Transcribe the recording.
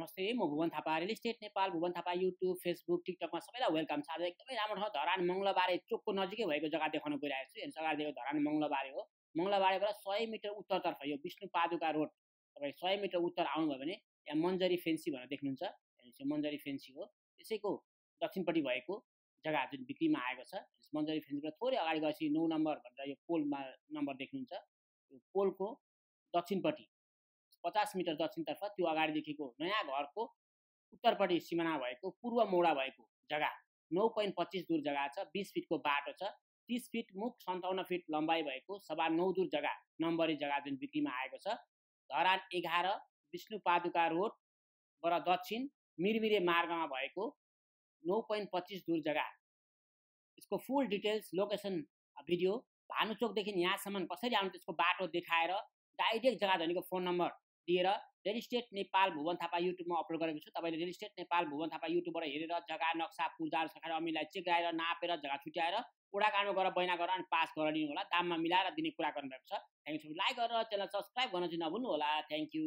नमस्ते, म Bhuwan Thapa, real estate Nepal, Bhuwan Thapa YouTube, Facebook, टिकटकमा सबैलाई वेलकम छ। आज एकदमै राम्रो ठाउँ धरान मङ्गलबारे चोकको नजिकै भएको जग्गा देखाउन गइरहेको छु। हेर्नुहोस् अगाडि देखेको धरान मङ्गलबारे हो। मङ्गलबारेबाट 100 मिटर उत्तरतर्फ यो विष्णु पादुका रोड तपाईँ 100 मिटर उत्तर आउनुभयो भने यहाँ मन्जरी फेन्सी भनेर देख्नुहुन्छ। हेर्नुहोस् यो मन्जरी फेन्सी हो। त्यसैको दक्षिणपट्टि भएको जग्गा जुन बिक्रीमा आएको छ। मन्जरी फेन्सीबाट थोरै अगाडि गएपछि 9 नम्बर भनेर यो पोलमा नम्बर देख्नुहुन्छ। यो पोलको दक्षिणपट्टि 50 मिटर दक्षिणतर्फ त्यो अगाडि देखेको नयाँ घरको उत्तरपट्टि सिमाना भएको पूर्व मोडा भएको जग्गा 9.25 दूर जग्गा छ। 20 फिटको बाटो छ। 30 फिट मुख 57 फिट लम्बाइ भएको 9.25 दूर जग्गा नम्बरी जग्गा जुन बिक्रीमा आएको छ। धरान 11 विष्णु पादुका रोडबाट दक्षिण मिरमिरे मार्गमा भएको 9.25 दूर जग्गा। यसको फुल डिटेल्स लोकेसन भिडियो भानुचोकदेखि यहाँसम्म कसरी आउनु त्यसको बाटो देखाएर डाइरेक्ट जग्गा धनीको फोन नम्बर दिएर रियल इस्टेट नेपाल भुवन थापा युट्युबमा अपलोड गरेको छु। तपाईँले रियल इस्टेट नेपाल भुवन थापा युट्युबबाट हेरेर जग्गा नक्सा पूर्जाहरू सरकार अमिलाई चेक गराएर नापेर जग्गा छुट्याएर ओडा काण्ड गरेर बैना गरेर अनि पास गरेर दिनु होला। दाममा मिलाएर दिने कुरा गर्नुभएको छ। Thank you. लाइक गरेर च्यानल सब्सक्राइब गर्न चाहिँ नभुल्नु होला। Thank you.